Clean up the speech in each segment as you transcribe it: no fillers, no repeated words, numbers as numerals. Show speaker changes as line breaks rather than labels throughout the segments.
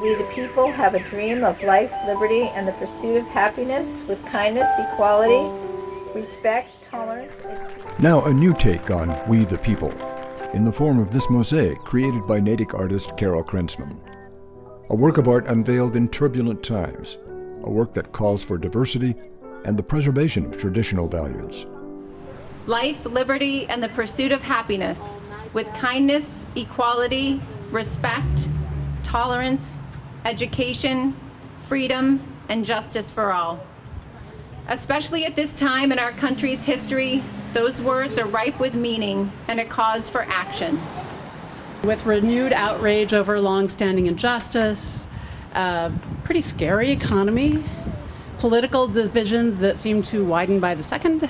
We the people have a dream of life, liberty, and the pursuit of happiness with kindness, equality, respect, tolerance.
Now a new take on We the People, in the form of this mosaic created by Natick artist Carol Krentzman. A work of art unveiled in turbulent times, a work that calls for diversity and the preservation of traditional values.
Life, liberty, and the pursuit of happiness with kindness, equality, respect, tolerance, education, freedom, and justice for all. Especially at this time in our country's history, those words are ripe with meaning and a cause for action.
With renewed outrage over long-standing injustice, a pretty scary economy, political divisions that seem to widen by the second,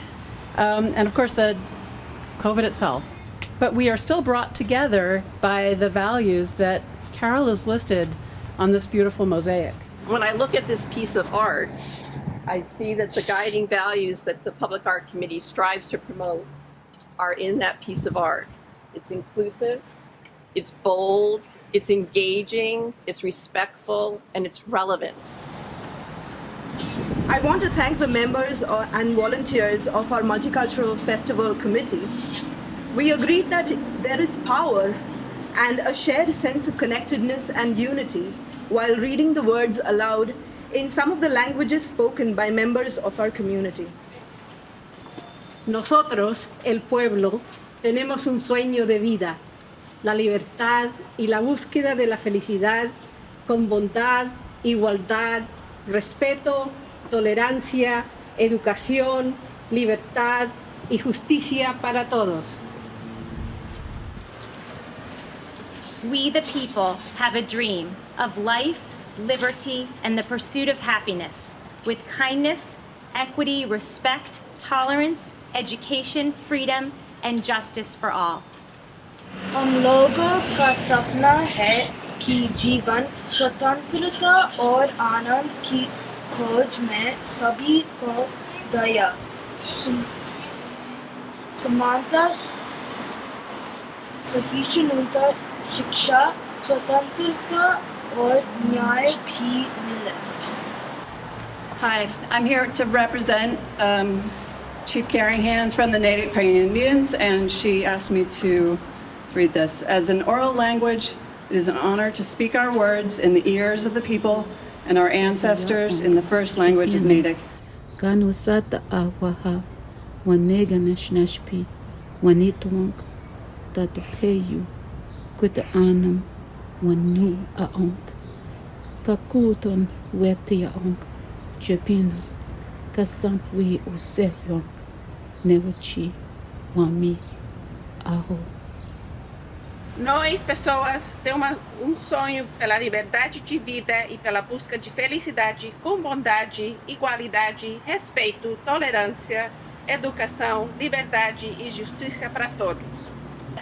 and of course the COVID itself. But we are still brought together by the values that Carol has listed on this beautiful mosaic.
When I look at this piece of art, I see that the guiding values that the Public Art Committee strives to promote are in that piece of art. It's inclusive, it's bold, it's engaging, it's respectful, and it's relevant.
I want to thank the members and volunteers of our Multicultural Festival Committee. We agreed that there is power and a shared sense of connectedness and unity while reading the words aloud in some of the languages spoken by members of our community.
Nosotros, el pueblo, tenemos un sueño de vida, la libertad y la búsqueda de la felicidad con bondad, igualdad, respeto, tolerancia, educación, libertad y justicia para todos.
We the people have a dream of life, liberty, and the pursuit of happiness with kindness, equity, respect, tolerance, education, freedom, and justice for all.
हम लोगों का सपना है कि जीवन स्वतंत्रता और आनंद की खोज में सभी को दया, समानता, सहिष्णुता, शिक्षा, स्वतंत्रता और न्याय भी मिले.
Hi, I'm here to represent Chief Caring Hands from the Native Indians, and she asked me to read this. As an oral language, it is an honor to speak our words in the ears of the people and our ancestors in the first language of Natick.
Ganusata awaha, waneganashnashpi, wanitwunk, tatupeyu, kuta anum, wanu aonk, kakuton wetia onk, jepino, kasampwi useyonk, newachi, wami, aho.
Nós, pessoas, temos sonho pela liberdade de vida e pela busca de felicidade com bondade, igualdade, respeito, tolerância, educação, liberdade e justiça para todos.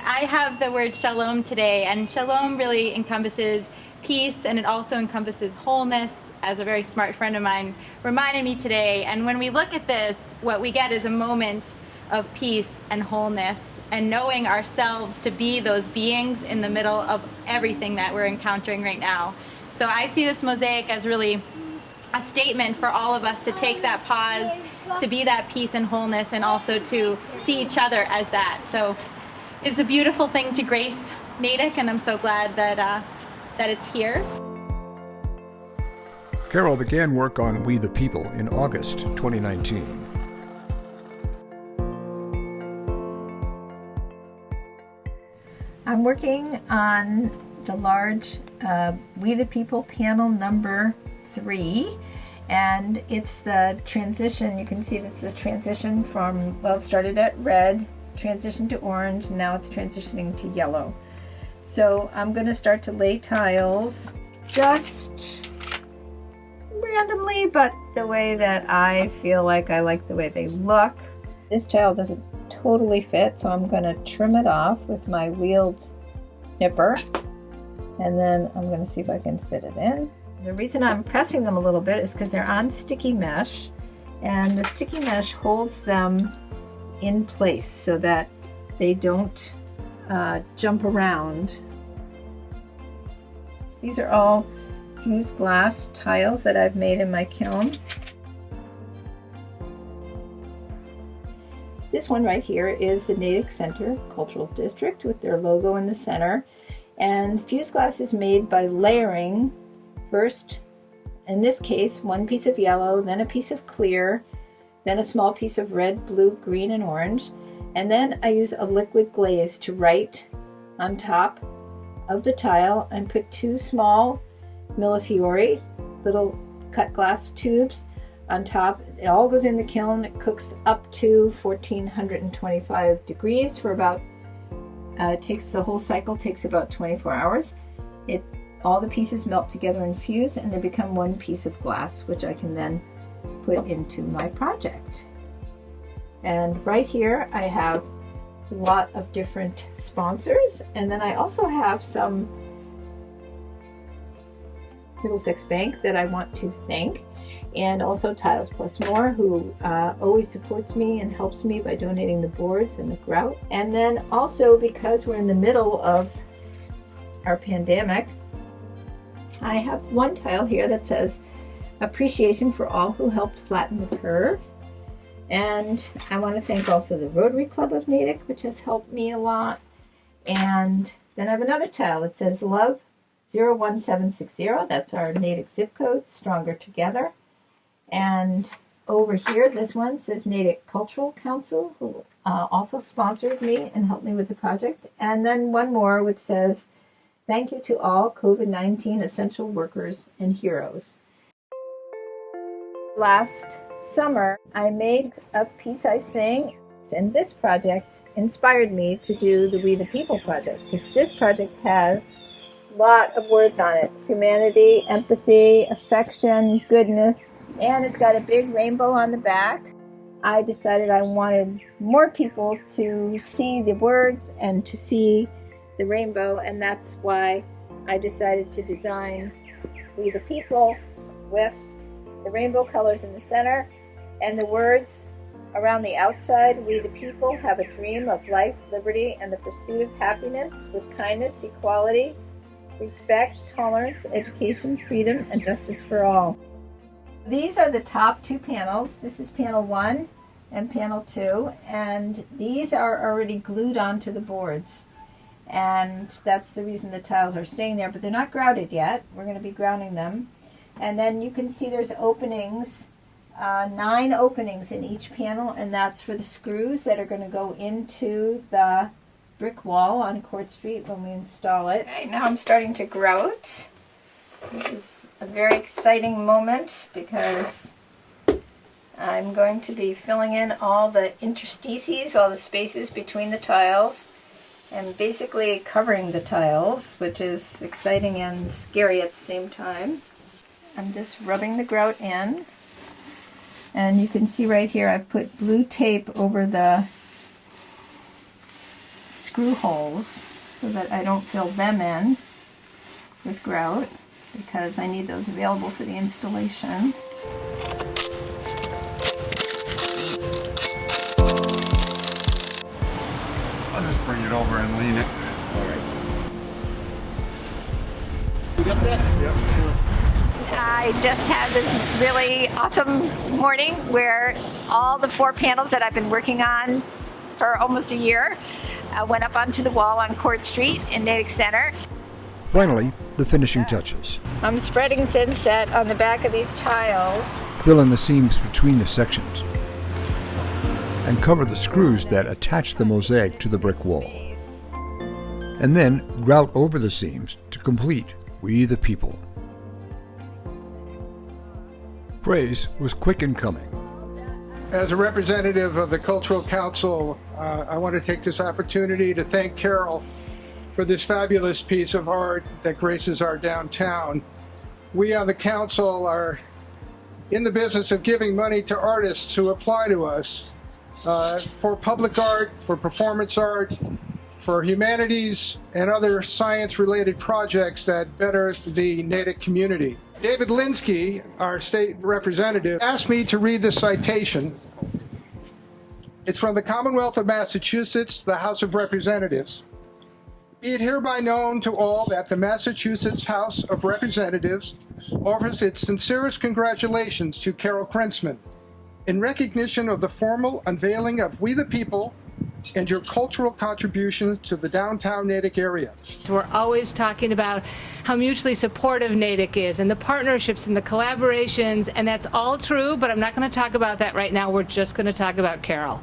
I have the word shalom today, and shalom really encompasses peace, and it also encompasses wholeness, as a very smart friend of mine reminded me today. And when we look at this, what we get is a moment of peace and wholeness, and knowing ourselves to be those beings in the middle of everything that we're encountering right now. So I see this mosaic as really a statement for all of us to take that pause, to be that peace and wholeness, and also to see each other as that. So it's a beautiful thing to grace Natick, and I'm so glad that it's here.
Carol began work on We the People in August 2019.
I'm working on the large We the People panel number 3, and it's the transition. You can see it's the transition from, well, it started at red, transitioned to orange, and now it's transitioning to yellow. So I'm going to start to lay tiles just randomly, but the way that I feel like I like the way they look. This tile doesn't totally fit, so I'm going to trim it off with my wheeled nipper, and then I'm going to see if I can fit it in. The reason I'm pressing them a little bit is because they're on sticky mesh, and the sticky mesh holds them in place so that they don't jump around. These are all fused glass tiles that I've made in my kiln. This one right here is the Natick Center Cultural District with their logo in the center. And fused glass is made by layering first, in this case, one piece of yellow, then a piece of clear, then a small piece of red, blue, green, and orange. And then I use a liquid glaze to write on top of the tile and put 2 small millefiori, little cut glass tubes on top. It all goes in the kiln. It cooks up to 1425 degrees for about, the whole cycle takes about 24 hours. All the pieces melt together and fuse, and they become one piece of glass, which I can then put into my project. And right here I have a lot of different sponsors, and then I also have some Middlesex Bank that I want to thank, and also Tiles Plus More, who always supports me and helps me by donating the boards and the grout. And then also, because we're in the middle of our pandemic, I have one tile here that says appreciation for all who helped flatten the curve. And I want to thank also the Rotary Club of Natick, which has helped me a lot. And then I have another tile that says love 01760. That's our Natick zip code, Stronger Together. And over here, this one says Natick Cultural Council, who also sponsored me and helped me with the project. And then one more, which says thank you to all COVID-19 essential workers and heroes. Last summer, I made a piece I sing, and this project inspired me to do the We the People project, because this project has a lot of words on it: humanity, empathy, affection, goodness, and it's got a big rainbow on the back. I decided I wanted more people to see the words and to see the rainbow, and that's why I decided to design We the People with the rainbow colors in the center and the words around the outside. We the people have a dream of life, liberty, and the pursuit of happiness with kindness, equality, respect, tolerance, education, freedom, and justice for all. These are the top 2 panels. This is panel 1 and panel 2, and these are already glued onto the boards. And that's the reason the tiles are staying there, but they're not grouted yet. We're going to be grouting them. And then you can see there's openings, 9 openings in each panel, and that's for the screws that are going to go into the brick wall on Court Street when we install it. Okay, now I'm starting to grout. This is a very exciting moment because I'm going to be filling in all the interstices, all the spaces between the tiles, and basically covering the tiles, which is exciting and scary at the same time. I'm just rubbing the grout in, and you can see right here I've put blue tape over the screw holes so that I don't fill them in with grout, because I need those available for the installation.
I'll just bring it over and lean it. All right. You got that? Yep.
I just had this really awesome morning where all the 4 panels that I've been working on for almost a year went up onto the wall on Court Street in Natick Center.
Finally, the finishing touches.
I'm spreading thin set on the back of these tiles.
Fill in the seams between the sections and cover the screws that attach the mosaic to the brick wall. And then grout over the seams to complete We the People. Praise was quick in coming.
As a representative of the Cultural Council, I want to take this opportunity to thank Carol for this fabulous piece of art that graces our downtown. We on the council are in the business of giving money to artists who apply to us for public art, for performance art, for humanities, and other science-related projects that better the Natick community. David Linsky, our state representative, asked me to read this citation. It's from the Commonwealth of Massachusetts, the House of Representatives. Be it hereby known to all that the Massachusetts House of Representatives offers its sincerest congratulations to Carol Krentzman in recognition of the formal unveiling of We the People and your cultural contributions to the downtown Natick area.
We're always talking about how mutually supportive Natick is and the partnerships and the collaborations, and that's all true, but I'm not going to talk about that right now. We're just going to talk about Carol.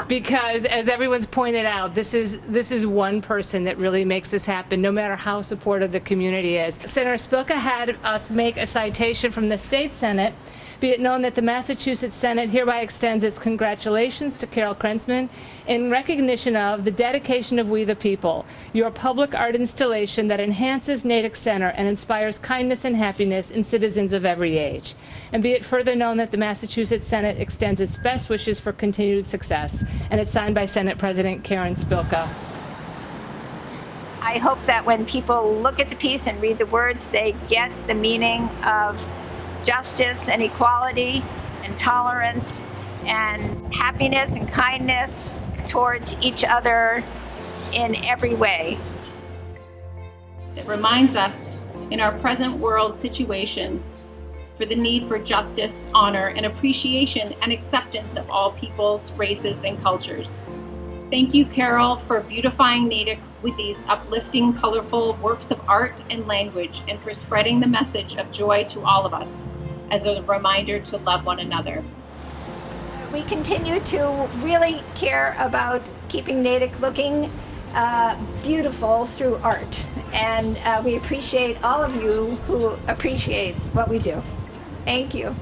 Because as everyone's pointed out, this is one person that really makes this happen, no matter how supportive the community is. Senator Spilka had us make a citation from the State Senate. Be it known that the Massachusetts Senate hereby extends its congratulations to Carol Krentzman in recognition of the dedication of We the People, your public art installation that enhances Natick Center and inspires kindness and happiness in citizens of every age. And be it further known that the Massachusetts Senate extends its best wishes for continued success. And it's signed by Senate President Karen Spilka.
I hope that when people look at the piece and read the words, they get the meaning of justice and equality and tolerance and happiness and kindness towards each other in every way.
It reminds us in our present world situation for the need for justice, honor, and appreciation and acceptance of all peoples, races, and cultures. Thank you, Carol, for beautifying Natick with these uplifting, colorful works of art and language, and for spreading the message of joy to all of us as a reminder to love one another.
We continue to really care about keeping Natick looking beautiful through art, and we appreciate all of you who appreciate what we do. Thank you.